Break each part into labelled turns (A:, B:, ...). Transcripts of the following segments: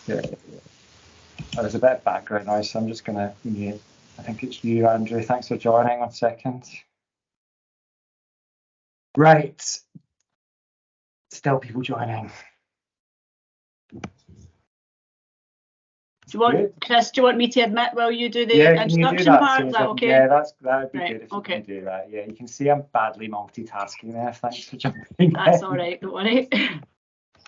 A: Yeah. There's a bit of background noise, so I'm just going to mute. I think it's you, Andrew. Thanks for joining. 1 second. Right. Still people joining.
B: Do you want, Chris, do you want me to admit while you do the introduction part? Is that okay?
A: Yeah, that would be good if you can do that. Yeah, you can see I'm badly multitasking there. Thanks for jumping.
B: That's all right, don't worry.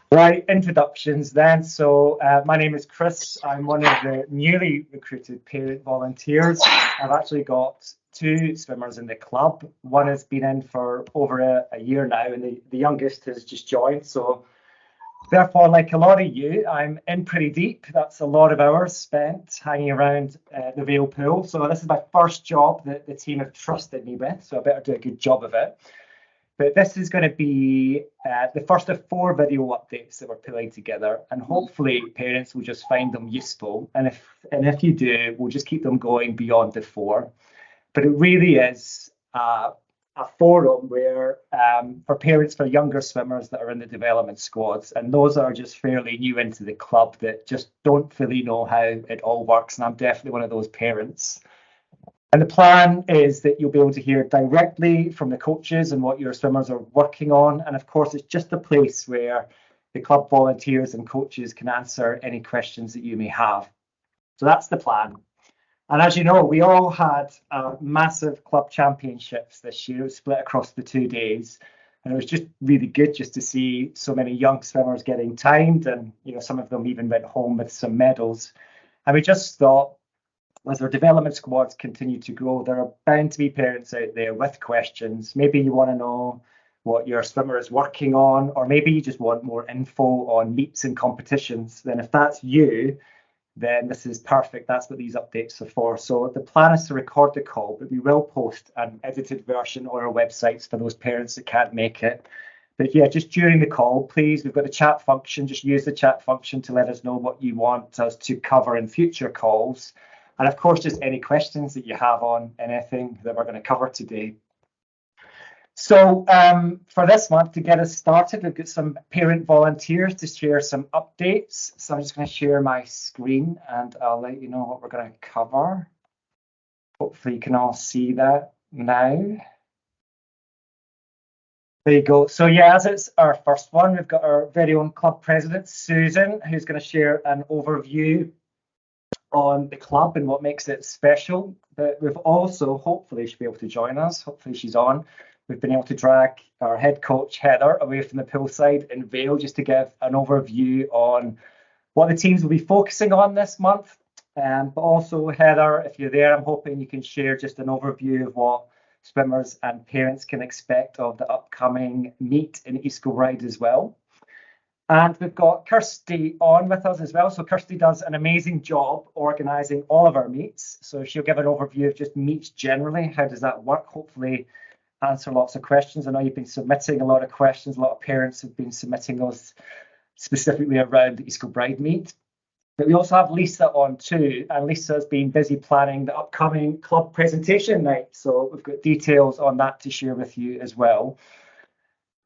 A: Right, introductions then. So my name is Chris. I'm one of the newly recruited parent volunteers. I've actually got 2 swimmers in the club. One has been in for over a year now, and the youngest has just joined. So therefore, like a lot of you, I'm in pretty deep. That's a lot of hours spent hanging around the Vale pool. So this is my first job that the team have trusted me with, so I better do a good job of it. But this is going to be the first of 4 video updates that we're pulling together, and hopefully parents will just find them useful. And if you do, we'll just keep them going beyond the 4. But it really is a forum where for parents for younger swimmers that are in the development squads, and those are just fairly new into the club that just don't fully know how it all works. And I'm definitely one of those parents. And the plan is that you'll be able to hear directly from the coaches and what your swimmers are working on. And of course, it's just a place where the club volunteers and coaches can answer any questions that you may have. So that's the plan. And as you know, we all had massive club championships this year, split across the 2 days. And it was just really good just to see so many young swimmers getting timed, and some of them even went home with some medals. And we just thought, as our development squads continue to grow, there are bound to be parents out there with questions. Maybe you want to know what your swimmer is working on, or maybe you just want more info on meets and competitions. Then if that's you, then this is perfect. That's what these updates are for. So the plan is to record the call, but we will post an edited version on our websites for those parents that can't make it. But yeah, just during the call, please, we've got the chat function. Just use the chat function to let us know what you want us to cover in future calls. And of course, just any questions that you have on anything that we're going to cover today. So for this month, to get us started, we've got some parent volunteers to share some updates. So I'm just going to share my screen and I'll let you know what we're going to cover. Hopefully you can all see that now. There you go. So yeah, as it's our first one, we've got our very own club president, Susan, who's going to share an overview on the club and what makes it special. But we've also, hopefully she'll be able to join us. Hopefully she's on. We've been able to drag our head coach, Heather, away from the poolside in Vale just to give an overview on what the teams will be focusing on this month. But also, Heather, if you're there, I'm hoping you can share just an overview of what swimmers and parents can expect of the upcoming meet in East Kilbride as well. And we've got Kirsty on with us as well. So Kirsty does an amazing job organising all of our meets. So she'll give an overview of just meets generally. How does that work? Hopefully answer lots of questions. I know you've been submitting a lot of questions. A lot of parents have been submitting those specifically around the East Kilbride meet. But we also have Lisa on too. And Lisa's been busy planning the upcoming club presentation night. So we've got details on that to share with you as well.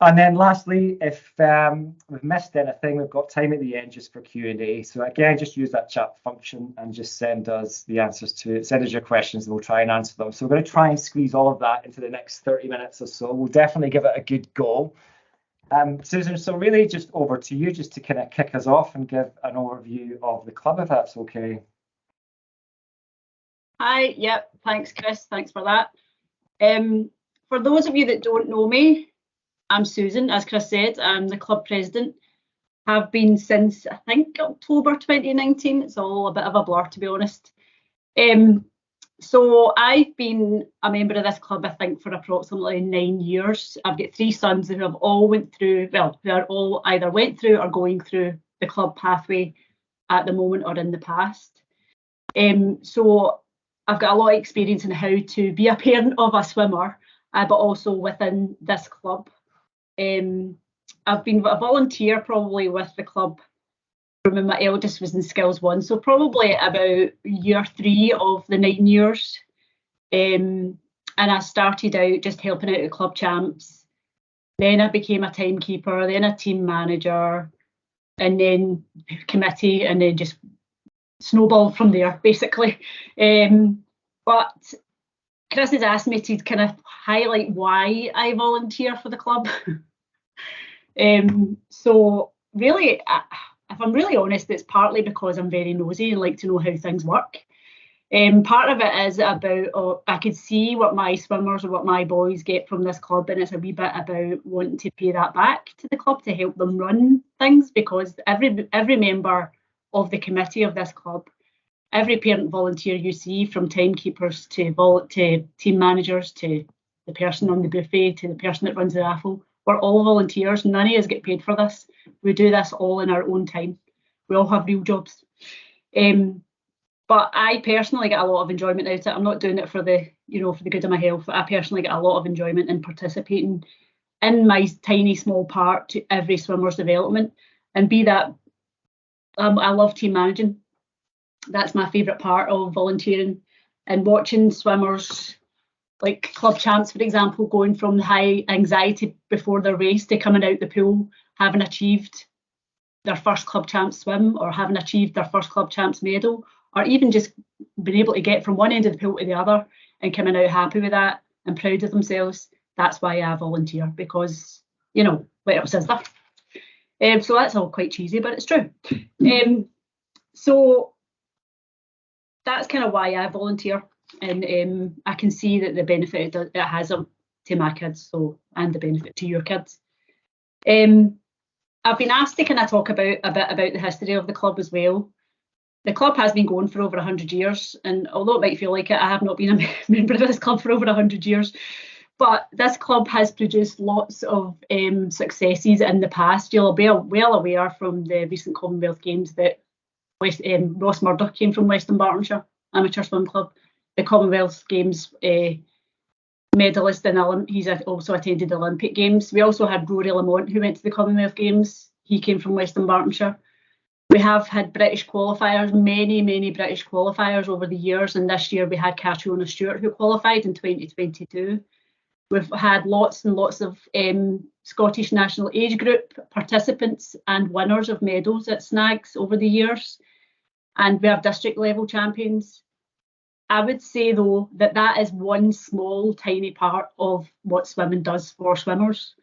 A: And then lastly, if we've missed anything, we've got time at the end just for Q&A. So again, just use that chat function and just send us the answers to it. Send us your questions and we'll try and answer them. So we're going to try and squeeze all of that into the next 30 minutes or so. We'll definitely give it a good go. Susan, so really just over to you just to kind of kick us off and give an overview of the club, if that's okay.
B: Hi, yep, thanks Chris, thanks for that. For those of you that don't know me, I'm Susan, as Chris said. I'm the club president. Have been since, I think, October 2019. It's all a bit of a blur, to be honest. So I've been a member of this club, I think, for approximately 9 years. I've got 3 sons who have all went through, well, who are all either went through or going through the club pathway at the moment or in the past. So I've got a lot of experience in how to be a parent of a swimmer, but also within this club. I've been a volunteer probably with the club from when my eldest was in Skills 1, so probably about year 3 of the 9 years. And I started out just helping out at club champs. Then I became a timekeeper, then a team manager. and then committee, and then just snowball from there, basically. But Chris has asked me to kind of highlight why I volunteer for the club. So really, if I'm really honest, it's partly because I'm very nosy and like to know how things work. Part of it is about, I could see what my swimmers or what my boys get from this club, and it's a wee bit about wanting to pay that back to the club to help them run things, because every member of the committee of this club, every parent volunteer you see, from timekeepers to team managers to the person on the buffet to the person that runs the raffle, we're all volunteers. None of us get paid for this. We do this all in our own time. We all have real jobs. But I personally get a lot of enjoyment out of it. I'm not doing it for the good of my health. I personally get a lot of enjoyment in participating in my tiny small part to every swimmer's development. And be that, I love team managing. That's my favourite part of volunteering, and watching swimmers like club champs, for example, going from the high anxiety before their race to coming out the pool, having achieved their first club champs swim, or having achieved their first club champs medal, or even just being able to get from one end of the pool to the other and coming out happy with that and proud of themselves. That's why I volunteer, because, what else is there? So that's all quite cheesy, but it's true. So that's kind of why I volunteer, and I can see that the benefit it has to my kids, and the benefit to your kids. I've been asked to kind of talk a bit about the history of the club as well. The club has been going for over 100 years, and although it might feel like it, I have not been a member of this club for over 100 years. But this club has produced lots of successes in the past. You'll be well aware from the recent Commonwealth Games that Ross Murdoch came from Western Bartonshire Amateur Swim Club. The Commonwealth Games medalist he's also attended the Olympic Games. We also had Rory Lamont, who went to the Commonwealth Games. He came from Western Bartonshire. We have had British qualifiers, many British qualifiers over the years, and this year we had Catriona Stewart, who qualified in 2022. We've had lots and lots of Scottish national age group participants and winners of medals at Snags over the years, and we have district level champions. I would say, though, that is one small, tiny part of what swimming does for swimmers.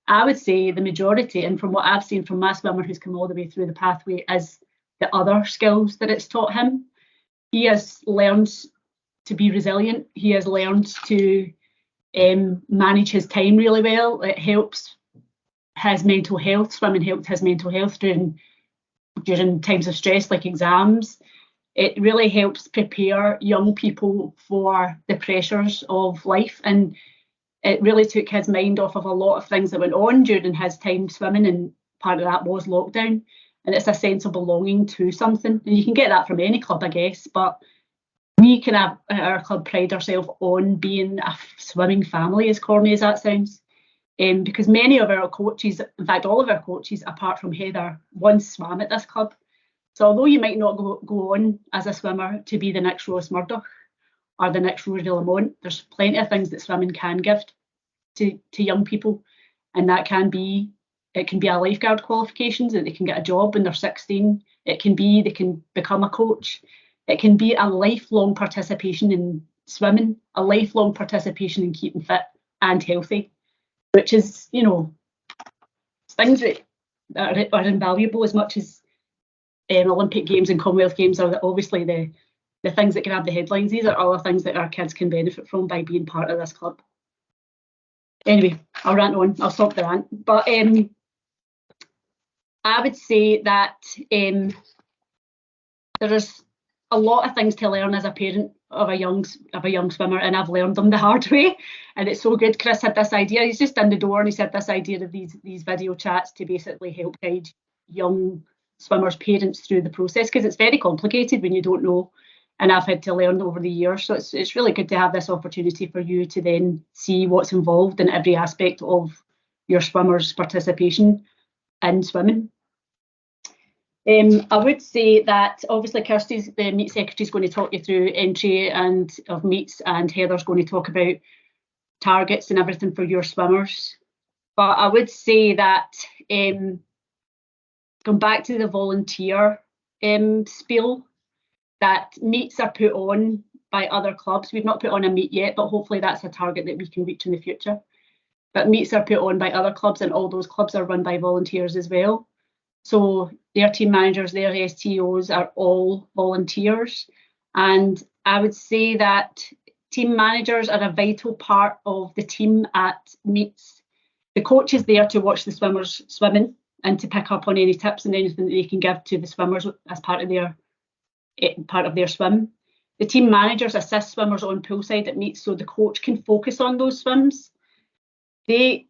B: I would say the majority, and from what I've seen from my swimmer who's come all the way through the pathway, is the other skills that it's taught him. He has learned to be resilient. He has learned to manage his time really well. It helps his mental health. Swimming helped his mental health during times of stress like exams. It really helps prepare young people for the pressures of life, and it really took his mind off of a lot of things that went on during his time swimming, and part of that was lockdown. And it's a sense of belonging to something, and you can get that from any club, I guess, but we can have our club pride ourselves on being a swimming family, as corny as that sounds, because many of our coaches, in fact all of our coaches apart from Heather, once swam at this club. So although you might not go on as a swimmer to be the next Ross Murdoch or the next Rory Lamont, there's plenty of things that swimming can give to young people, and it can be a lifeguard qualifications, that they can get a job when they're 16. It can be they can become a coach. It can be a lifelong participation in swimming, a lifelong participation in keeping fit and healthy, which is, things that are invaluable as much as Olympic Games and Commonwealth Games are obviously the things that grab the headlines. These are other things that our kids can benefit from by being part of this club. Anyway, I'll rant on. I'll stop the rant. But I would say that there's a lot of things to learn as a parent of a young swimmer, and I've learned them the hard way. And it's so good. Chris had this idea. He's just in the door, and he said this idea of these video chats to basically help guide young swimmers' parents through the process, because it's very complicated when you don't know. And I've had to learn over the years. So it's really good to have this opportunity for you to then see what's involved in every aspect of your swimmer's participation in swimming. I would say that obviously Kirsty's the meet secretary is going to talk you through entry of meets, and Heather's going to talk about targets and everything for your swimmers. But I would say that going back to the volunteer spiel, that meets are put on by other clubs. We've not put on a meet yet, but hopefully that's a target that we can reach in the future. But meets are put on by other clubs, and all those clubs are run by volunteers as well. So their team managers, their STOs are all volunteers. And I would say that team managers are a vital part of the team at meets. The coach is there to watch the swimmers swimming and to pick up on any tips and anything that they can give to the swimmers as part of their swim. The team managers assist swimmers on poolside at meets, so the coach can focus on those swims. They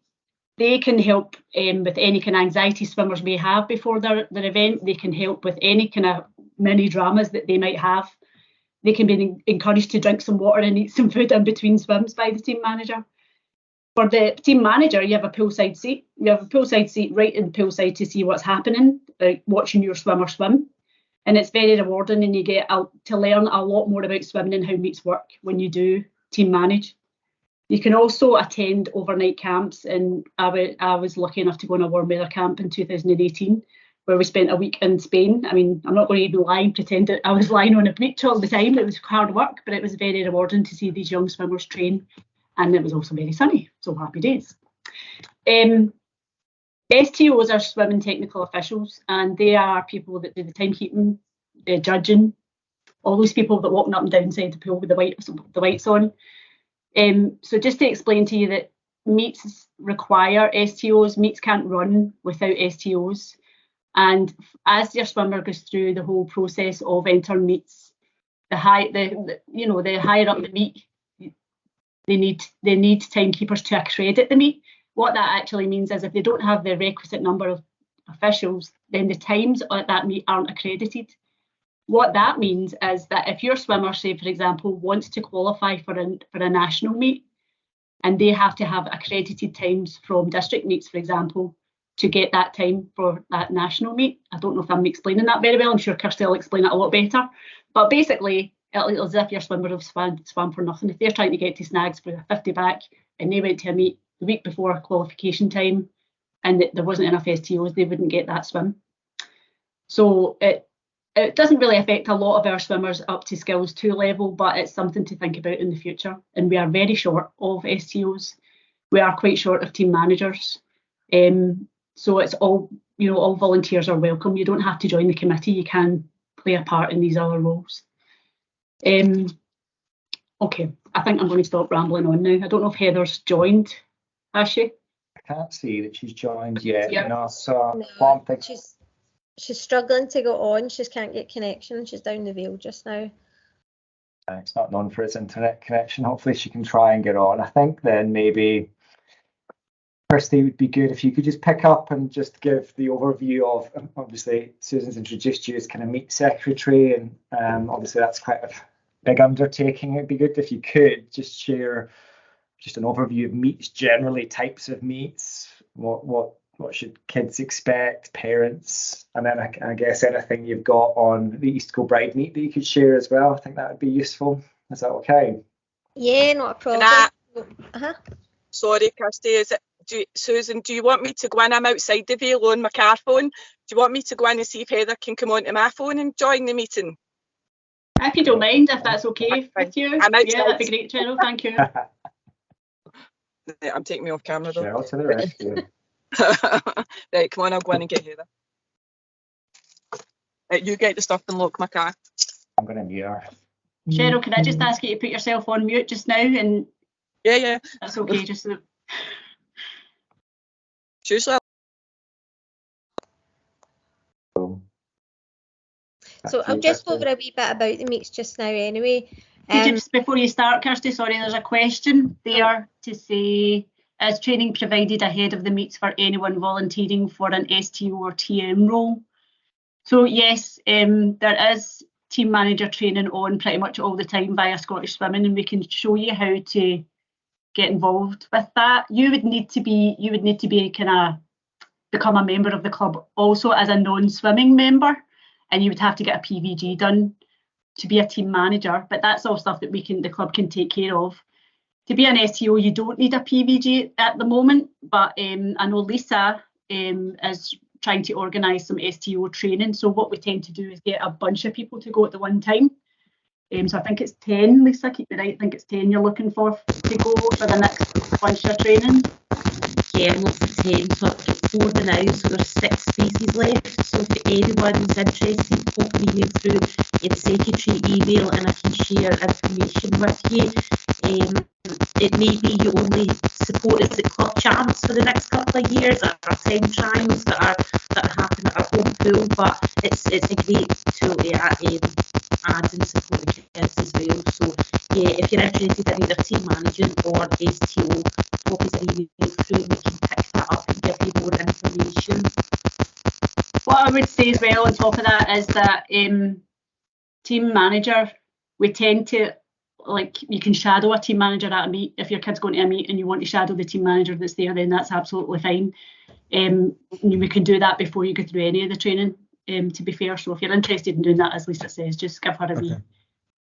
B: can help with any kind of anxiety swimmers may have before their event. They can help with any kind of mini dramas that they might have. They can be encouraged to drink some water and eat some food in between swims by the team manager. For the team manager, you have a poolside seat. You have a poolside seat right in poolside to see what's happening, watching your swimmer swim. And it's very rewarding, and you get to learn a lot more about swimming and how meets work when you do team manage. You can also attend overnight camps, and I was lucky enough to go on a warm weather camp in 2018, where we spent a week in Spain. I mean, I'm not going to even lie and pretend that I was lying on a beach all the time. It was hard work, but it was very rewarding to see these young swimmers train. And it was also very sunny, so happy days. STOs are swimming technical officials, and they are people that do the timekeeping, the judging, all those people that walking up and down inside the pool with the lights on. So just to explain to you that meets require STOs, meets can't run without STOs. And as your swimmer goes through the whole process of entering meets, the higher up the meet, they need timekeepers to accredit the meet. What that actually means is if they don't have the requisite number of officials, then the times at that meet aren't accredited. What that means is that if your swimmer, say for example, wants to qualify for a national meet, and they have to have accredited times from district meets, for example, to get that time for that national meet. I don't know if I'm explaining that very well. I'm sure Kirsty will explain it a lot better. But basically, it's as if your swimmer have swam for nothing. If they're trying to get to snags for a 50 back and they went to a meet the week before qualification time and there wasn't enough STOs, they wouldn't get that swim. So it doesn't really affect a lot of our swimmers up to skills 2 level, but it's something to think about in the future. And we are very short of STOs. We are quite short of team managers. So it's all volunteers are welcome. You don't have to join the committee. You can play a part in these other roles. Okay, I think I'm going to stop rambling on now. I don't know if Heather's joined, has she?
A: I can't see that she's joined yet.
B: Yeah.
A: No, so one thing.
C: She's struggling to go on. She just can't get connection. She's down the Vale just now.
A: It's not known for its internet connection. Hopefully she can try and get on. I think then maybe Kirsty, would be good if you could just pick up and just give the overview of, obviously Susan's introduced you as kind of meet secretary, and obviously that's quite a big undertaking. It'd be good if you could just share just an overview of meets generally, types of meets, what should kids expect, parents, and then I guess anything you've got on the East Kilbride meet that you could share as well. I think that would be useful. Is that okay?
C: Yeah, not a problem.
D: Sorry, Kirsty, Susan, do you want me to go in? I'm outside the Vale on my car phone. Do you want me to go in and see if Heather can come onto my phone and join the meeting?
B: If you don't mind, if that's okay with you.
D: I'm outside.
B: Yeah, that'd be great, Cheryl. Thank you.
D: I'm taking me off camera though.
A: Cheryl to the rescue.
D: Right, come on, I'll go in and get Heather. Right, you get the stuff and lock my car.
A: I'm going to mute her.
B: Cheryl, can I just ask you to put yourself on mute just now? And
D: Yeah.
B: that's okay, just so.
D: Usually.
C: So I'll just go over a wee bit about the meets just now anyway.
B: Just before you start, Kirsty, sorry, there's a question there to say, is training provided ahead of the meets for anyone volunteering for an STO or TM role? So yes, there is team manager training on pretty much all the time via Scottish Swimming, and we can show you how to get involved with that. You would need to be kind of become a member of the club also as a non-swimming member, and you would have to get a PVG done to be a team manager, but that's all stuff that the club can take care of. To be an STO, you don't need a PVG at the moment, but I know Lisa is trying to organise some STO training. So what we tend to do is get a bunch of people to go at the one time. So I think it's 10, Lisa, keep me right, I think it's 10 you're looking for to go for the next bunch of training.
E: Yeah, I'm looking for 10, so I've got 4 by now, so there's 6 spaces left. So if anyone's interested, pop an email through the secretary email and I can share information with you. It may be you only support us at club champs for the next couple of years, or 10 trials that are happening at our home pool, but it's a great tool to add and support the kids as well. So yeah, if you're interested in either team managing or STO, pop us an email through and we can pick that up and give you more information.
B: What I would say as well on top of that is that team manager, we tend to, like, you can shadow a team manager at a meet. If your kid's going to a meet and you want to shadow the team manager that's there, then that's absolutely fine. We can do that before you go through any of the training, to be fair. So if you're interested in doing that, as Lisa says, just give her a wee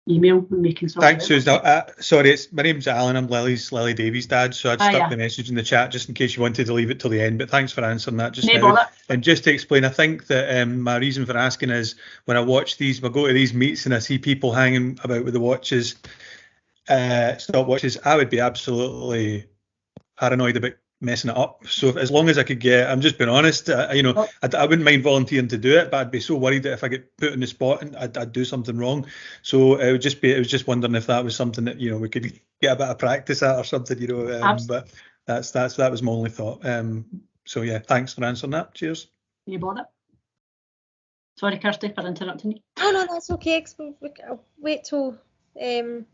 B: email and we can sort
F: Thanks,
B: it out.
F: Susan. Sorry, my name's Alan. I'm Lily Davies' dad, so I'd stuck the message in the chat just in case you wanted to leave it till the end. But thanks for answering that just now.
B: Bother.
F: And just to explain, I think that my reason for asking is when I watch these, I go to these meets and I see people hanging about with the watches, stopwatches, I would be absolutely paranoid about messing it up. So as long as I could get, I'm just being honest, I wouldn't mind volunteering to do it, but I'd be so worried that if I get put on the spot and I'd do something wrong. So it was just wondering if that was something that we could get a bit of practice at or something, but that was my only thought. So yeah, thanks for answering that. Cheers.
B: You bother. Sorry, Kirsty, for interrupting you.
C: Oh no, that's okay. I'll wait till is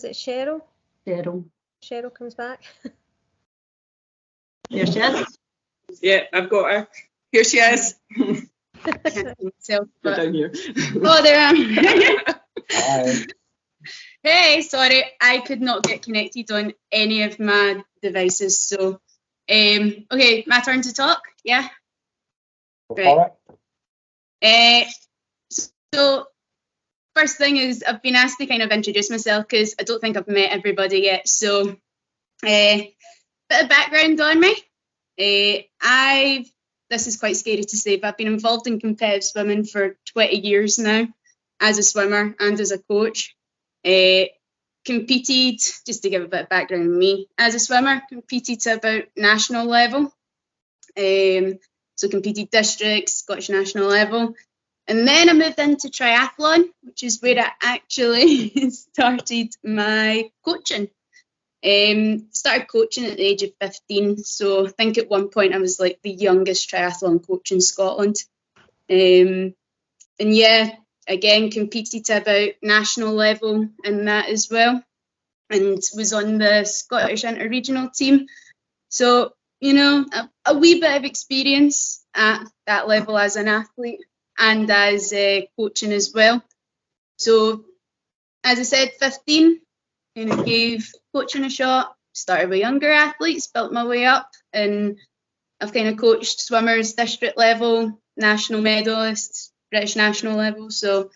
C: it Cheryl? Cheryl comes back.
B: There she is.
G: Yeah, I've got her. Here she is.
H: Down here.
G: Oh, there I am.
A: Hi.
G: Hey, sorry, I could not get connected on any of my devices. So, okay, my turn to talk. Yeah. Right. So, first thing is I've been asked to kind of introduce myself because I don't think I've met everybody yet. So, bit of background on me. This is quite scary to say, but I've been involved in competitive swimming for 20 years now as a swimmer and as a coach. Competed, just to give a bit of background on me, as a swimmer, competed to about national level. So competed districts, Scottish national level. And then I moved into triathlon, which is where I actually started my coaching. Started coaching at the age of 15, so I think at one point I was like the youngest triathlon coach in Scotland. And yeah, again, competed to about national level in that as well, and was on the Scottish inter-regional team. So, a wee bit of experience at that level as an athlete and as coaching as well. So, as I said, 15, and I gave coaching a shot, started with younger athletes, built my way up, and I've kind of coached swimmers district level, national medalists, British national level. So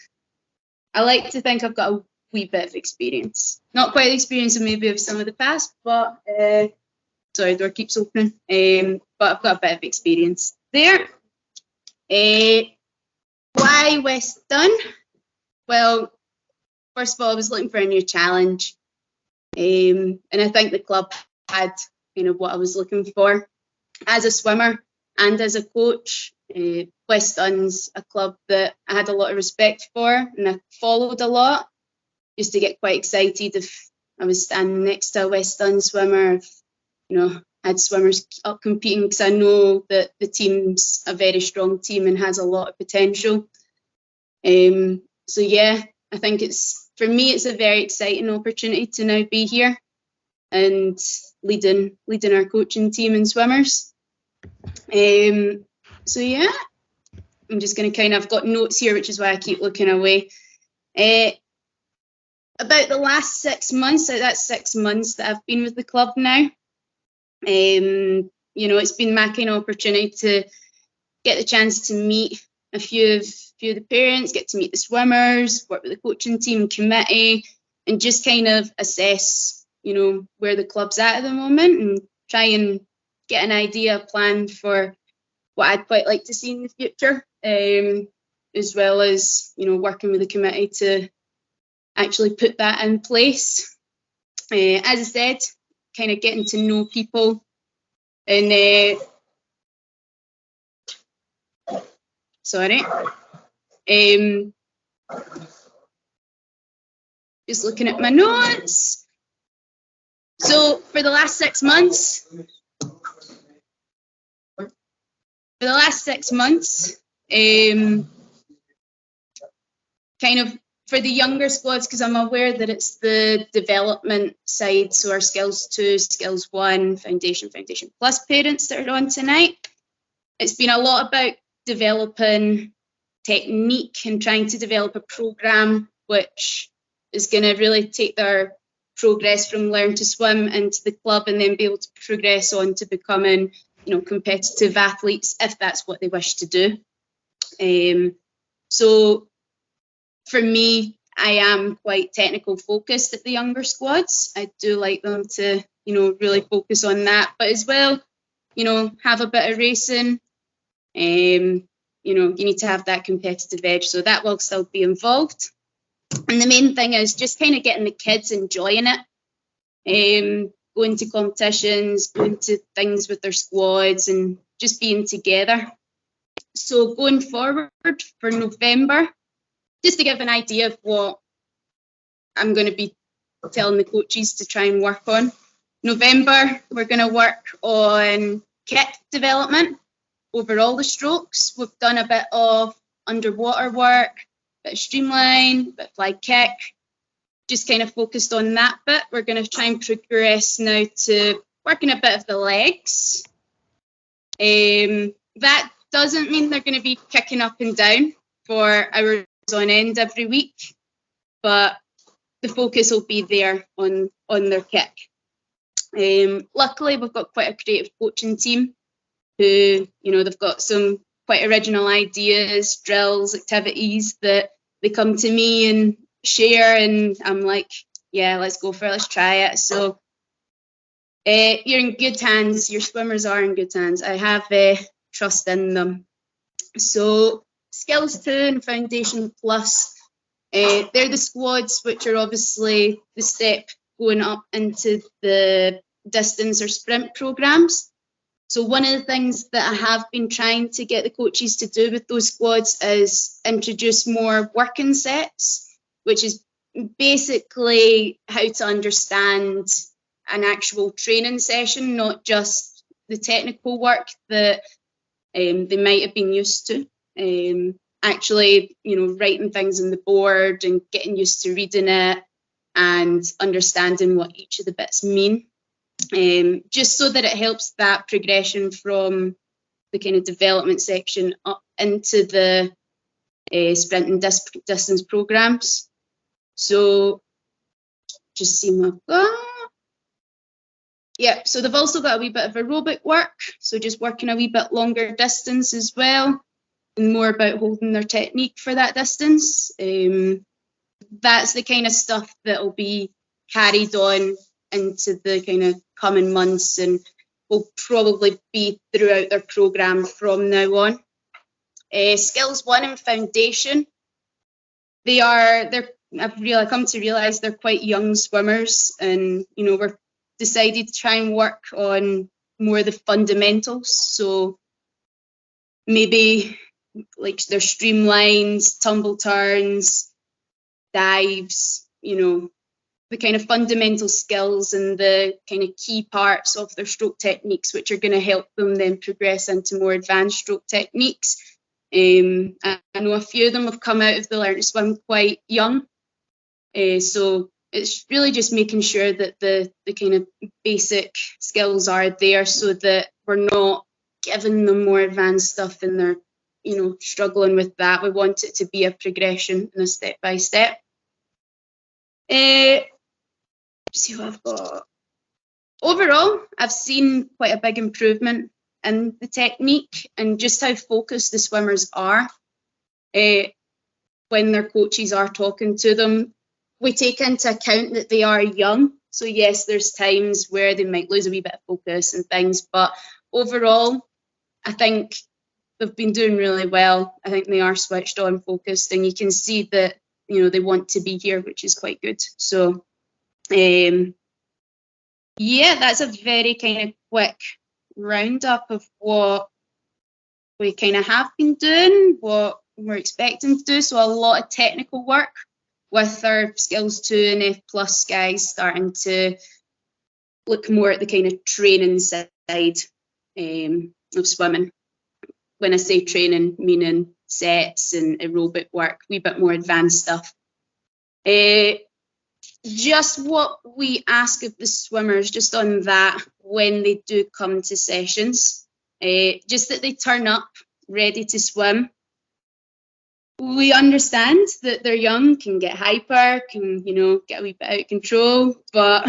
G: I like to think I've got a wee bit of experience. Not quite the experience of maybe of some of the past, but sorry, door keeps opening. But I've got a bit of experience there. Why West Dun? Well, first of all, I was looking for a new challenge. And I think the club had what I was looking for as a swimmer and as a coach. West Dun's a club that I had a lot of respect for and I followed a lot. Used to get quite excited if I was standing next to a West Dun swimmer, had swimmers up competing, because I know that the team's a very strong team and has a lot of potential. So yeah, I think for me, it's a very exciting opportunity to now be here and leading our coaching team and swimmers. So yeah, I'm just going to I've got notes here, which is why I keep looking away. About the last 6 months, that's 6 months that I've been with the club now. It's been my kind of opportunity to get the chance to meet a few of the parents, get to meet the swimmers, work with the coaching team committee, and just kind of assess, where the club's at the moment and try and get an idea, a plan for what I'd quite like to see in the future, as well as, you know, working with the committee to actually put that in place. As I said, kind of getting to know people and just looking at my notes. So for the last 6 months, kind of for the younger squads, because I'm aware that it's the development side, so our Skills 2, Skills 1, Foundation Plus parents that are on tonight. It's been a lot about developing technique and trying to develop a programme which is going to really take their progress from Learn to Swim into the club and then be able to progress on to becoming, you know, competitive athletes if that's what they wish to do. So for me, I am quite technical focused at the younger squads. I do like them to, you know, really focus on that, but as well, you know, have a bit of racing. You know, you need to have that competitive edge, so that will still be involved. And the main thing is just kind of getting the kids enjoying it, going to competitions, going to things with their squads and just being together. So going forward for November, just to give an idea of what I'm going to be telling the coaches to try and work on. November, we're going to work on kick development over all the strokes. We've done a bit of underwater work, bit of streamline, bit of fly kick, just kind of focused on that bit. We're going to try and progress now to working a bit of the legs. That doesn't mean they're going to be kicking up and down for hours on end every week, but the focus will be there on their kick. Luckily, we've got quite a creative coaching team who, you know, they've got some quite original ideas, drills, activities that they come to me and share, and I'm like, yeah, let's go for it, let's try it. So you're in good hands, your swimmers are in good hands. I have trust in them. So Skills 2 and Foundation Plus, they're the squads which are obviously the step going up into the distance or sprint programs. So one of the things that I have been trying to get the coaches to do with those squads is introduce more working sets, which is basically how to understand an actual training session, not just the technical work that they might have been used to. Actually, you know, writing things on the board and getting used to reading it and understanding what each of the bits mean. Just so that it helps that progression from the kind of development section up into the sprint and distance programs. So just see what I've got. Yeah, so they've also got a wee bit of aerobic work, so just working a wee bit longer distance as well, and more about holding their technique for that distance. That's the kind of stuff that will be carried on into the kind of coming months and will probably be throughout their programme from now on. Skills 1 and Foundation, I've come to realise they're quite young swimmers, and you know, we're decided to try and work on more of the fundamentals. So maybe like their streamlines, tumble turns, dives, you know, the kind of fundamental skills and the kind of key parts of their stroke techniques, which are going to help them then progress into more advanced stroke techniques. I know a few of them have come out of the Learn to Swim quite young. So it's really just making sure that the kind of basic skills are there so that we're not giving them more advanced stuff and they're, you know, struggling with that. We want it to be a progression and a step by step. See what I've got. Overall, I've seen quite a big improvement in the technique and just how focused the swimmers are when their coaches are talking to them. We take into account that they are young. So yes, there's times where they might lose a wee bit of focus and things, but overall, I think they've been doing really well. I think they are switched on, focused, and you can see that, you know, they want to be here, which is quite good. So, yeah, that's a very kind of quick roundup of what we kind of have been doing, what we're expecting to do. So a lot of technical work with our Skills 2 and F+ guys starting to look more at the kind of training side of swimming. When I say training, meaning sets and aerobic work, a wee bit more advanced stuff. Just what we ask of the swimmers, just on that, when they do come to sessions, just that they turn up ready to swim. We understand that they're young, can get hyper, can, you know, get a wee bit out of control, but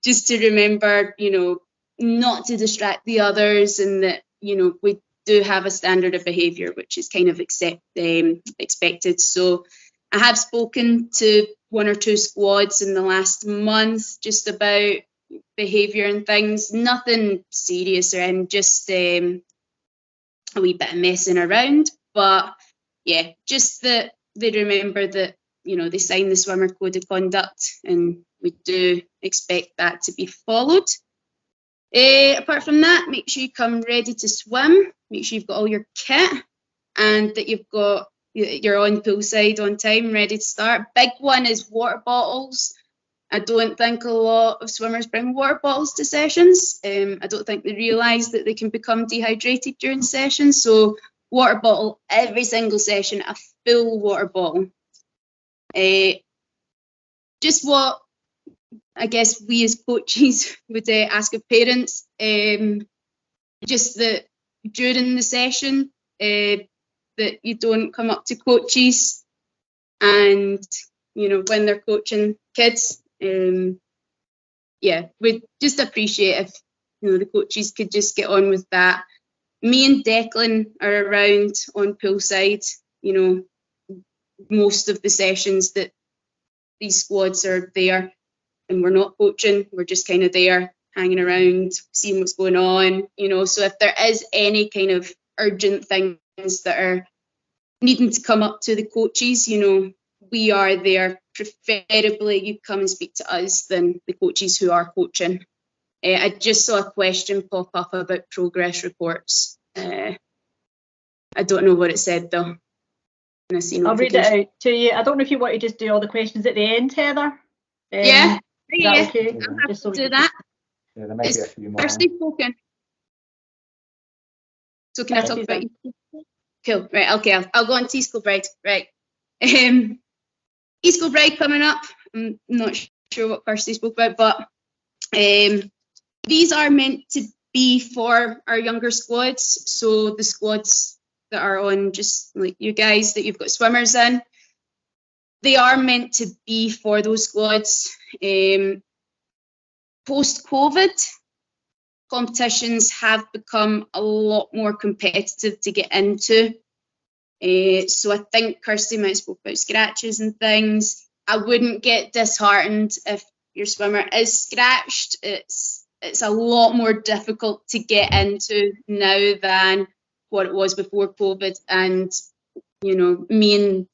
G: just to remember, you know, not to distract the others, and that, you know, we do have a standard of behaviour which is kind of expected. So I have spoken to 1 or 2 squads in the last month just about behaviour and things, nothing serious or anything, just a wee bit of messing around. But yeah, just that they remember that, you know, they sign the swimmer code of conduct, and we do expect that to be followed. Apart from that, make sure you come ready to swim, make sure you've got all your kit, and that you're on poolside on time, ready to start. Big one is water bottles. I don't think a lot of swimmers bring water bottles to sessions. I don't think they realise that they can become dehydrated during sessions. So water bottle, every single session, a full water bottle. Just what I guess we as coaches would ask of parents, just that during the session, that you don't come up to coaches, and, you know, when they're coaching kids, yeah, we'd just appreciate if, you know, the coaches could just get on with that. Me and Declan are around on poolside, you know, most of the sessions that these squads are there, and we're not coaching, we're just kind of there hanging around, seeing what's going on, you know. So if there is any kind of urgent things that are needing to come up to the coaches, you know, we are there. Preferably you come and speak to us than the coaches who are coaching. I just saw a question pop up about progress reports. I don't know what it said though.
B: I'll read it out to you. I don't know if you want to just do all the questions at the end, Heather.
G: Yeah.
B: Is that okay?
G: I'm happy to do that.
A: Yeah, there might be a few more.
G: Kirsty spoken. So can I talk about you? Cool. Right. Okay. I'll go on to East Kilbride. Right. East Kilbride coming up. I'm not sure what Kirsty spoke about, but these are meant to be for our younger squads. So the squads that are on, just like you guys, that you've got swimmers in, they are meant to be for those squads. Post-COVID, competitions have become a lot more competitive to get into. So I think Kirsty might have spoke about scratches and things. I wouldn't get disheartened if your swimmer is scratched. It's a lot more difficult to get into now than what it was before COVID. And, you know, me and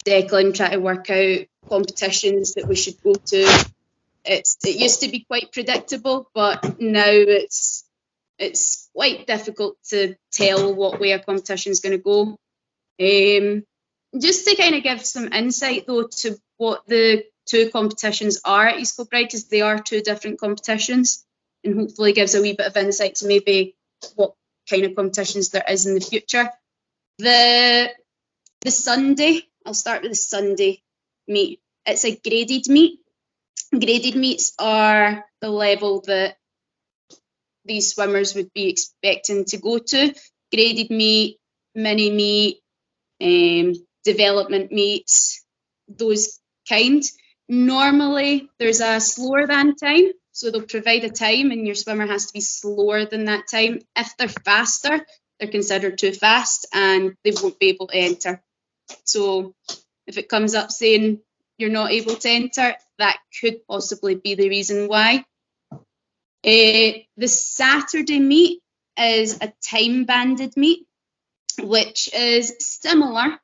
G: Declan try to work out competitions that we should go to. It used to be quite predictable, but now it's quite difficult to tell what way a competition is going to go. Just to kind of give some insight though to what the 2 competitions are at East Kilbride, because they are 2 different competitions, and hopefully gives a wee bit of insight to maybe what kind of competitions there is in the future. The Sunday, I'll start with the Sunday meet. It's a graded meet. Graded meets are the level that these swimmers would be expecting to go to. Graded meet, mini meet, development meets, those kind. Normally there's a slower than time, so they'll provide a time and your swimmer has to be slower than that time. If they're faster, they're considered too fast and they won't be able to enter. So if it comes up saying you're not able to enter, that could possibly be the reason why. The Saturday meet is a time-banded meet, which is similar,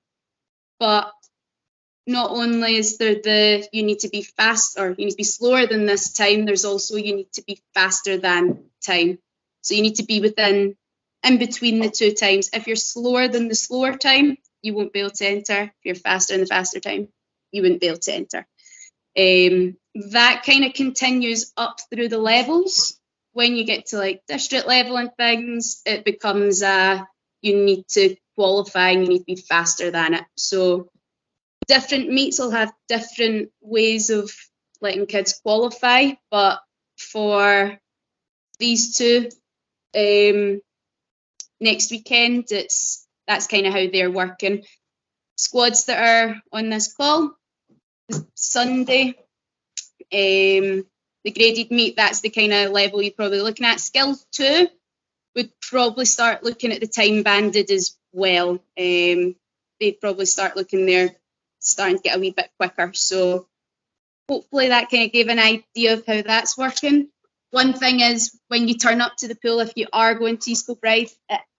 G: but not only is there you need to be fast, or you need to be slower than this time, there's also you need to be faster than time. So you need to be in between the two times. If you're slower than the slower time, you won't be able to enter. If you're faster than the faster time, you wouldn't be able to enter. That kind of continues up through the levels. When you get to like district level and things, it becomes you need to qualify and you need to be faster than it. So different meets will have different ways of letting kids qualify, but for these two next weekend, that's kind of how they're working. Squads that are on this call, Sunday, the graded meet, that's the kind of level you're probably looking at. Skill 2 would probably start looking at the time banded as well. They'd probably start looking there, starting to get a wee bit quicker. So hopefully that kind of gave an idea of how that's working. One thing is, when you turn up to the pool, if you are going to East Kilbride,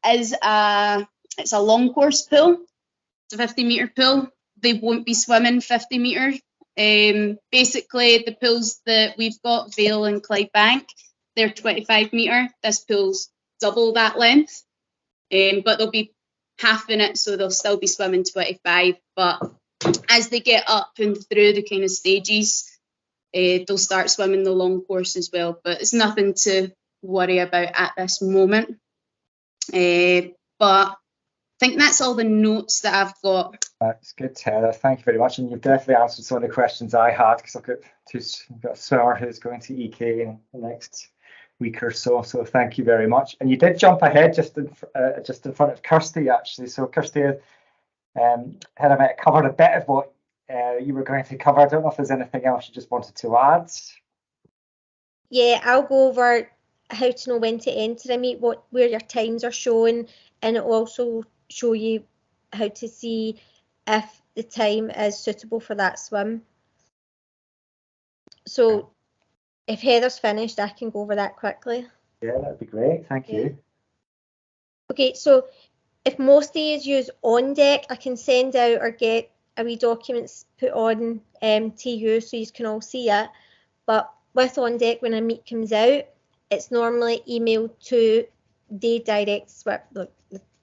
G: it's a long course pool. It's a 50-metre pool. They won't be swimming 50 metres. Basically, the pools that we've got, Vale and Clydebank, they're 25 metre. This pool's double that length, but they'll be half in it, so they'll still be swimming 25. But as they get up and through the kind of stages, they'll start swimming the long course as well. But it's nothing to worry about at this moment. But I think that's all the notes that I've got.
A: That's good, Heather. Thank you very much. And you've definitely answered some of the questions I had, because I've got a swimmer who's going to EK in the next week or so. So thank you very much. And you did jump ahead just in front of Kirsty, actually. So Kirsty, Heather might have covered a bit of what you were going to cover. I don't know if there's anything else you just wanted to add.
C: Yeah, I'll go over how to know when to enter a meet, where your times are shown, and it will also show you how to see if the time is suitable for that swim. So if Heather's finished, I can go over that quickly.
A: Yeah, that'd be great. Thank you.
C: Okay, so if most days use On Deck, I can send out or get a wee documents put on to you so you can all see it. But with On Deck, when a meet comes out, it's normally emailed to the the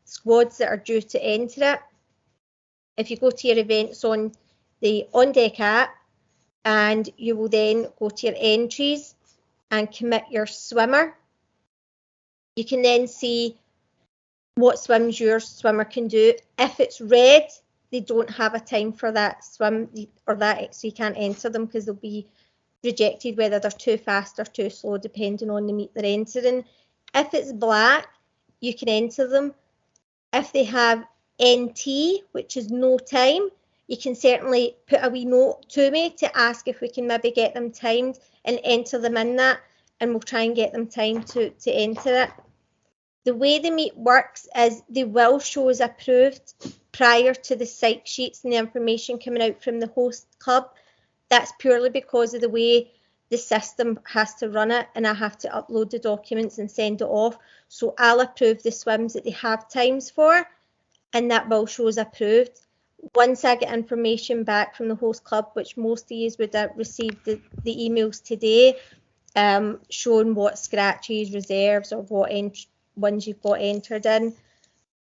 C: squads that are due to enter it. If you go to your events on the On Deck app, and you will then go to your entries and commit your swimmer, you can then see what swims your swimmer can do. If it's red, they don't have a time for that swim, or that, so you can't enter them because they'll be rejected, whether they're too fast or too slow, depending on the meet they're entering. If it's black, you can enter them. If they have NT, which is no time, you can certainly put a wee note to me to ask if we can maybe get them timed and enter them in that, and we'll try and get them timed to enter it. The way the meet works is they will show as approved prior to the psych sheets and the information coming out from the host club. That's purely because of the way the system has to run it, and I have to upload the documents and send it off. So I'll approve the swims that they have times for, and that will show as approved. Once I get information back from the host club, which most of you would have received the emails today, showing what scratches, reserves, or what ones you've got entered in,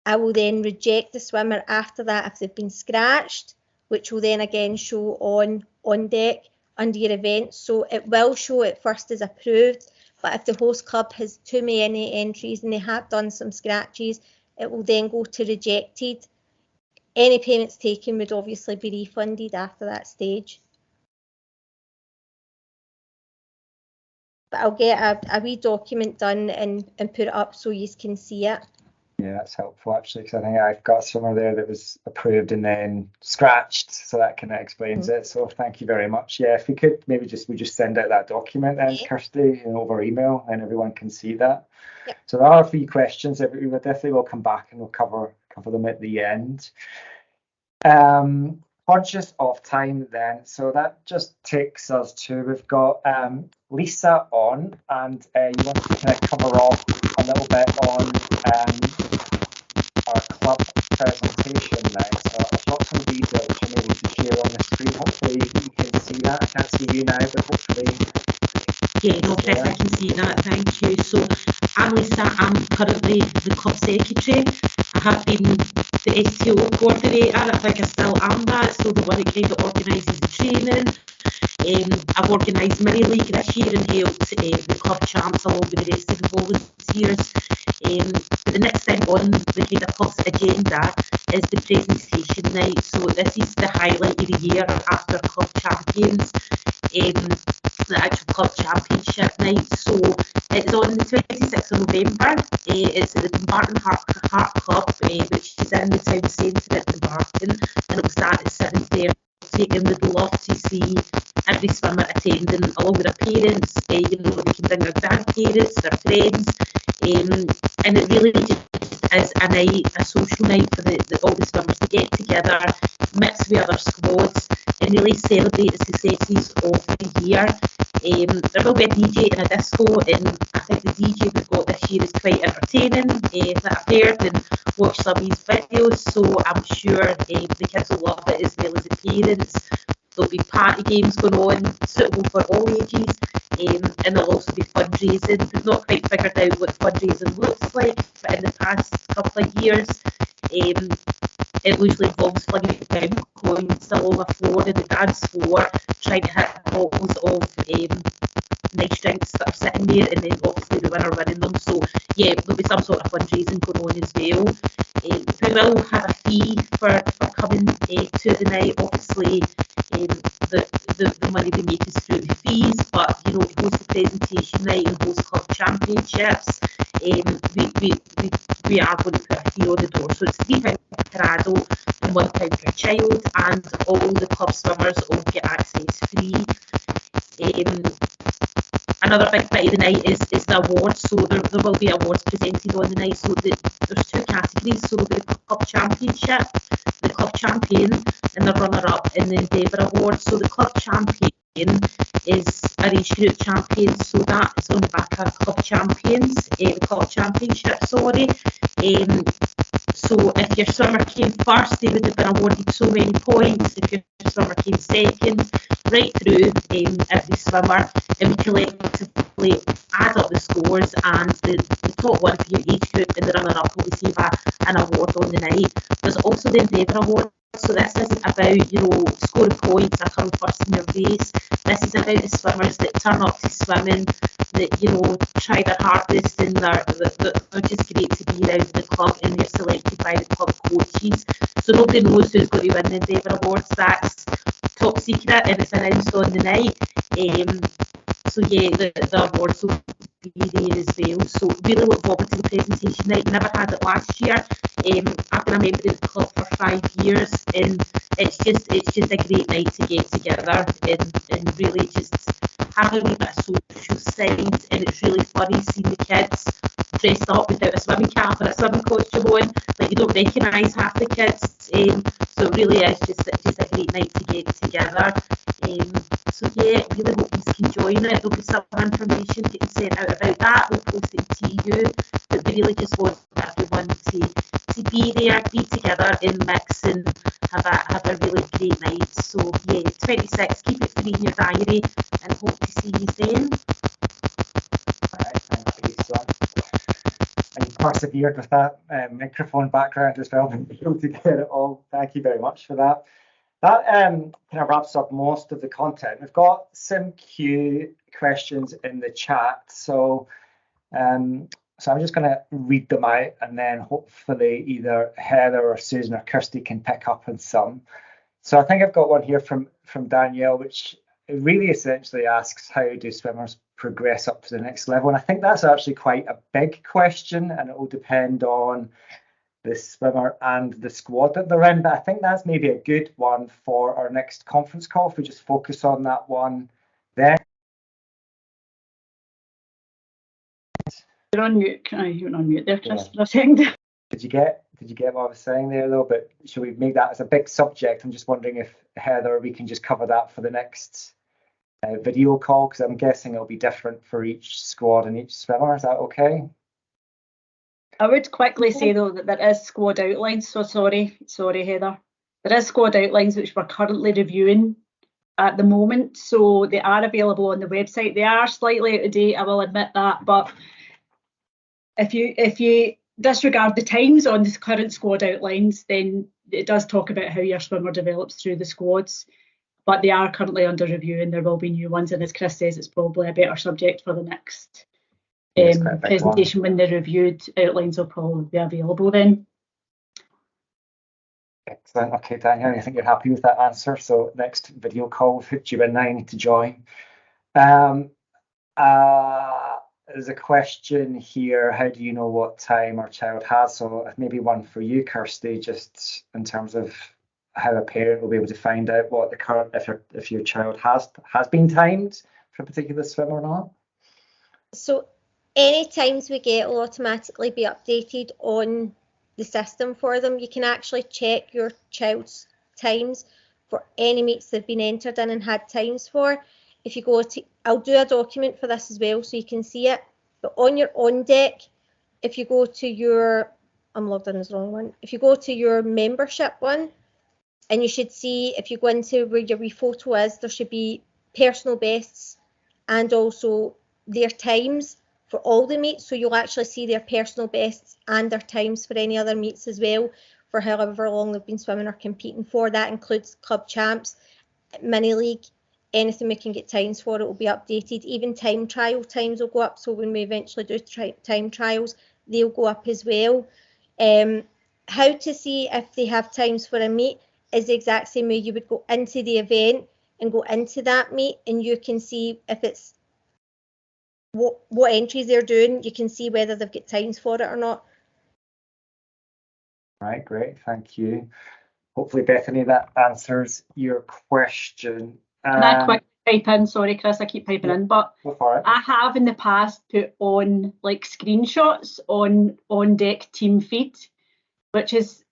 C: I will then reject the swimmer after that if they've been scratched, which will then again show on deck under your event. So it will show it first as approved, but if the host club has too many entries and they have done some scratches, it will then go to rejected. Any payments taken would obviously be refunded after that stage. But I'll get a wee document done and put it up so you can see it.
A: Yeah, that's helpful actually, because I think I've got somewhere there that was approved and then scratched, so that kind of explains it. So thank you very much. Yeah, if we could maybe just send out that document then, Kirsty, over email, and everyone can see that. Yep. So there are a few questions that we definitely will come back and we'll cover them at the end. Conscious of time then, so that just takes us to, we've got Lisa on, and you want to kind of cover off a little bit on
E: I'm Lisa, I'm currently the club secretary. I have been the STO coordinator, I think I still am that, so the one that kind of organises the training. I've organised Mini League this year and helped the club champs along with the rest of the volunteers. But the next thing on the kind of club's agenda is the presentation night. So this is the highlight of the year after club champions. The actual club championship night. So it's on the 26th of November. It's at the Dumbarton Heart Club, which is in the town centre at Dumbarton, and it will start at 7:30. And we'd love to see every swimmer attending along with their parents. They can bring their grandparents, their friends, and it really just is a night, a social night for all the swimmers to get together, mix with other squads, and really celebrate the successes of the year. There will be a DJ and a disco, and I think the DJ we've got this year is quite entertaining. That I've heard and watched some of his videos, so I'm sure the kids will love it as well as the parents. There'll be party games going on, suitable for all ages, and there'll also be fundraising. We've not quite figured out what fundraising looks like, but in the past couple of years, it usually involves flinging pound coins along the floor and the dance floor, trying to hit bottles of nice drinks that are sitting there, and then obviously the winner winning them. So yeah, there'll be some sort of fundraising going on as well. We will have a fee for coming to the night. Obviously, the money we make is through the fees, but to host the presentation night and host club championships, we are going to put a fee on the door. So it's £3 per adult and £1 per child, and all the club swimmers will get access free. Another big bit of the night is the awards. So there will be awards presented on the night. So there's two categories. So there'll be the club championship, the club champion, and the runner-up in the Endeavour Awards. So the club champion is a age group champion. So that is on the back of club champions, the club championship. Sorry. So if your swimmer came first, they would have been awarded so many points. If your swimmer came second, right through every swimmer, and we collectively add up the scores, and the top one for your age group and the runner-up will receive an award on the night. There's also the Endeavour Award. So this isn't about, scoring points or coming first in your race. This is about the swimmers that turn up to swimming, that, try their hardest, and they're just great to be around the club, and they're selected by the club coaches. So nobody knows who's going to win the Endeavour Awards. That's top secret, and it's announced on the night. So yeah, the awards will be there as well. So really look forward to the presentation night. Never had it last year. I've been a member of the club for 5 years, and it's just a great night to get together and really just have a wee bit of social side. And it's really funny seeing the kids dressed up without a swimming cap or a swimming costume on, like you don't recognise half the kids. So it really is just a great night to get together. So yeah, really hope you can join it. There'll be some information getting sent out about that. We'll post it to you, but we really just want everyone to be there, be together and mix and have a really great night. So yeah, 26, keep it free in your diary, and hope to see you then.
A: Alright, thank you, Son. And you persevered with that microphone background as well, and able to get it all. Thank you very much for that. That kind of wraps up most of the content. We've got some Q questions in the chat, so I'm just going to read them out, and then hopefully either Heather or Susan or Kirsty can pick up on some. So I think I've got one here from Danielle, which really essentially asks, how do swimmers progress up to the next level? And I think that's actually quite a big question, and it will depend on the swimmer and the squad that they're in. But I think that's maybe a good one for our next conference call, if we just focus on that one then.
B: You're on mute. You're on mute there, Chris, for a second.
A: Did you get what I was saying there, though? But should we make that as a big subject? I'm just wondering if, Heather, we can just cover that for the next video call, because I'm guessing it'll be different for each squad and each swimmer. Is that okay?
B: I would quickly say, though, that there is squad outlines. So sorry, Heather. There is squad outlines which we're currently reviewing at the moment. So they are available on the website. They are slightly out of date, I will admit that, but if you disregard the times on the current squad outlines, then it does talk about how your swimmer develops through the squads, but they are currently under review and there will be new ones, and as Chris says, it's probably a better subject for the next presentation when the reviewed outlines will probably be available then.
A: Excellent. Okay, Daniel, I think you're happy with that answer. So next video call, you and I need to join. There's a question here. How do you know what time our child has? So maybe one for you, Kirsty, just in terms of how a parent will be able to find out what the current, if your child has been timed for a particular swim or not.
C: So any times we get will automatically be updated on the system for them. You can actually check your child's times for any meets they've been entered in and had times for. If you go to, I'll do a document for this as well so you can see it, but on your on deck, if you go to your, I'm logged in as the wrong one, if you go to your membership one, and you should see, if you go into where your wee photo is, there should be personal bests and also their times for all the meets, so you'll actually see their personal bests and their times for any other meets as well, for however long they've been swimming or competing for. That includes club champs, mini league, anything we can get times for, it will be updated. Even time trial times will go up, so when we eventually do time trials, they'll go up as well. How to see if they have times for a meet is the exact same way you would go into the event and go into that meet, and you can see if it's what entries they're doing. You can see whether they've got times for it or not.
A: Right, great, thank you. Hopefully, Bethany, that answers your question.
B: Can I quick pipe in? Sorry, Chris, I keep piping in, but I have in the past put on like screenshots on deck team feed, which is,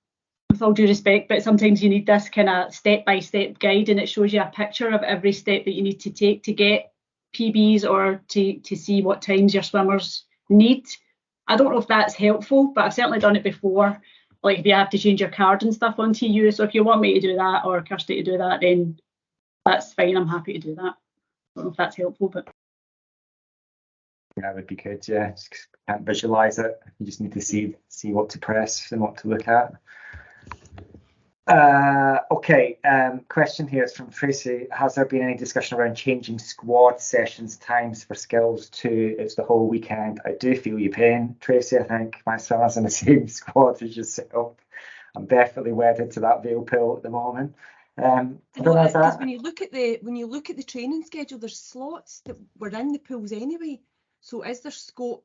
B: with all due respect, but sometimes you need this kind of step-by-step guide, and it shows you a picture of every step that you need to take to get PBs or to see what times your swimmers need. I don't know if that's helpful, but I've certainly done it before, like if you have to change your card and stuff on TU. So if you want me to do that or Kirsty to do that, then that's fine, I'm happy to do that. I don't know if that's helpful, but
A: that would be good. Yeah, just can't visualize it, you just need to see what to press and what to look at. Okay, question here is from Tracy. Has there been any discussion around changing squad sessions times for skills 2? It's the whole weekend. I do feel your pain, Tracy. I think my swimmer's in the same squad as yourself. I'm definitely wedded to that Vale pool at the moment.
H: Because when you look at the training schedule, there's slots that were in the pools anyway. So is there scope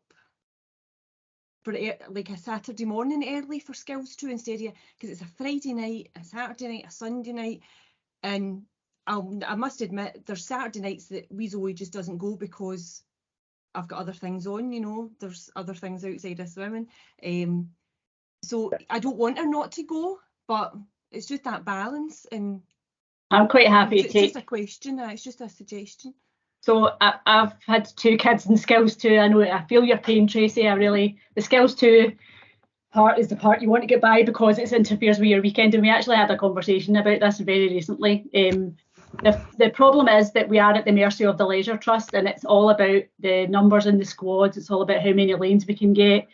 H: for like a Saturday morning early for skills 2 instead of, because it's a Friday night, a Saturday night, a Sunday night, and I must admit there's Saturday nights that wee Zoe just doesn't go because I've got other things on, you know, there's other things outside of swimming. So I don't want her not to go, but it's just that balance, and
B: I'm quite happy to take.
H: It's just a question, it's just a suggestion.
B: So I've had 2 kids in skills 2. I know, I feel your pain, Tracy. The skills 2 part is the part you want to get by because it interferes with your weekend, and we actually had a conversation about this very recently. The problem is that we are at the mercy of the Leisure Trust, and it's all about the numbers in the squads. It's all about how many lanes we can get,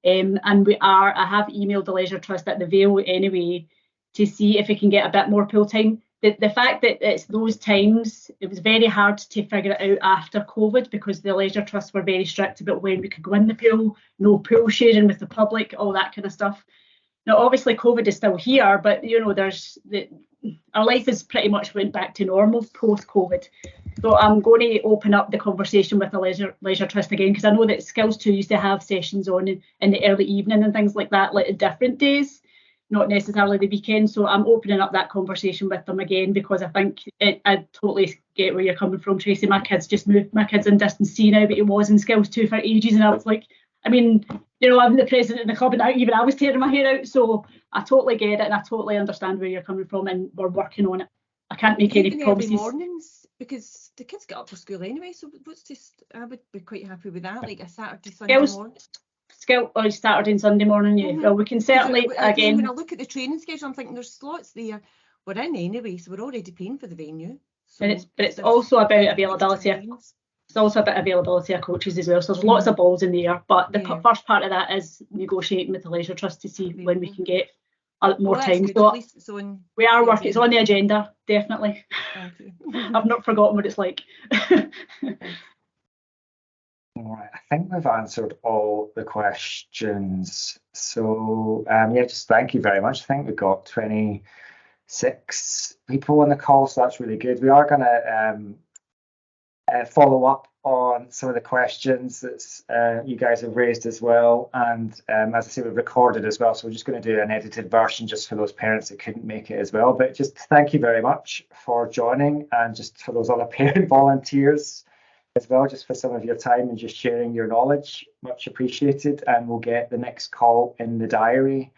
B: and I have emailed the Leisure Trust at the Vale anyway to see if we can get a bit more pool time. The fact that it's those times, it was very hard to figure it out after COVID because the Leisure Trust were very strict about when we could go in the pool, no pool sharing with the public, all that kind of stuff. Now, obviously, COVID is still here, but you know, our life has pretty much went back to normal post-COVID. So I'm going to open up the conversation with the Leisure Trust again, because I know that Skills 2 used to have sessions on in the early evening and things like that, like different days, not necessarily the weekend. So I'm opening up that conversation with them again, because I think I totally get where you're coming from, Tracy. My kids just moved. My kid's in distance C now, but it was in Skills 2 for ages, and I was like, I mean, you know, I'm the president of the club, and even I was tearing my hair out. So I totally get it, and I totally understand where you're coming from, and we're working on it. I can't make any promises.
H: Early mornings, because the kids get up for school anyway. So I would be quite happy with that, like a Saturday, Sunday morning.
B: Saturday and Sunday morning, yeah. Well, we can certainly, again,
H: when I look at the training schedule, I'm thinking there's slots there. We're in anyway, so we're already paying for the venue. So
B: it's also about availability. There's also a bit of availability of coaches as well, so there's lots of balls in the air. But the
H: Yeah.
B: first part of that is negotiating with the Leisure Trust to see when we can get more
H: Well, that's
B: time.
H: good.
B: So
H: At least it's on
B: we are
H: the
B: working. It's on the agenda, definitely.
H: Thank you.
B: I've not forgotten what it's like.
A: All right, I think we've answered all the questions. So yeah, just thank you very much. I think we've got 26 people on the call, so that's really good. We are going to follow up on some of the questions that you guys have raised as well. And as I say, we've recorded as well, so we're just going to do an edited version just for those parents that couldn't make it as well. But just thank you very much for joining, and just for those other parent volunteers as well, just for some of your time and just sharing your knowledge. Much appreciated. And we'll get the next call in the diary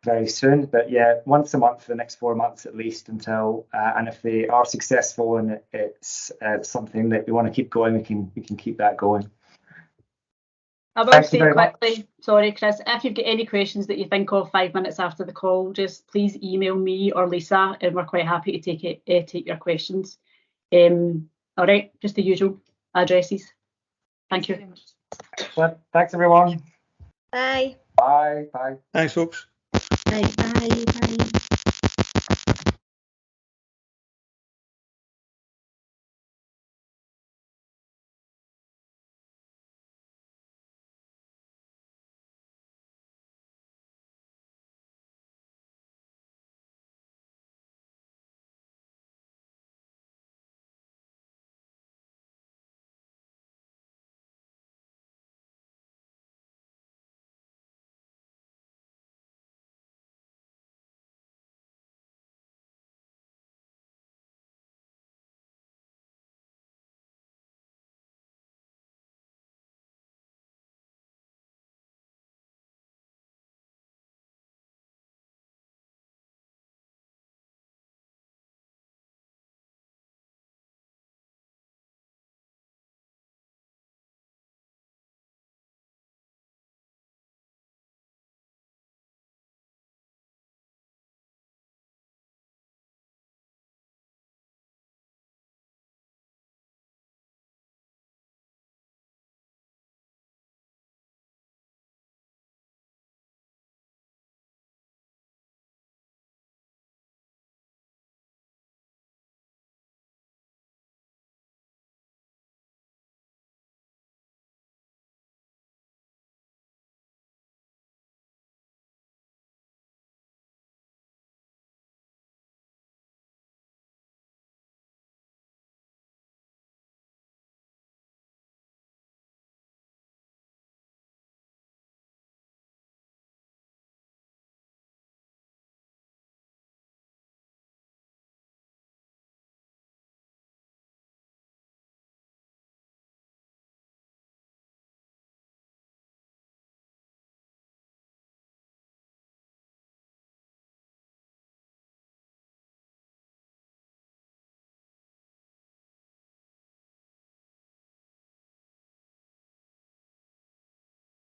A: very soon. But yeah, once a month for the next 4 months at least, until and if they are successful and it's something that we want to keep going, we can keep that going.
B: I will say quickly, sorry Chris, if you've got any questions that you think of 5 minutes after the call, just please email me or Lisa, and we're quite happy to take your questions. All right, just the usual addresses. Thank you.
A: Excellent. Thanks everyone.
C: Bye.
A: Bye.
F: Thanks, folks.
E: Right, bye.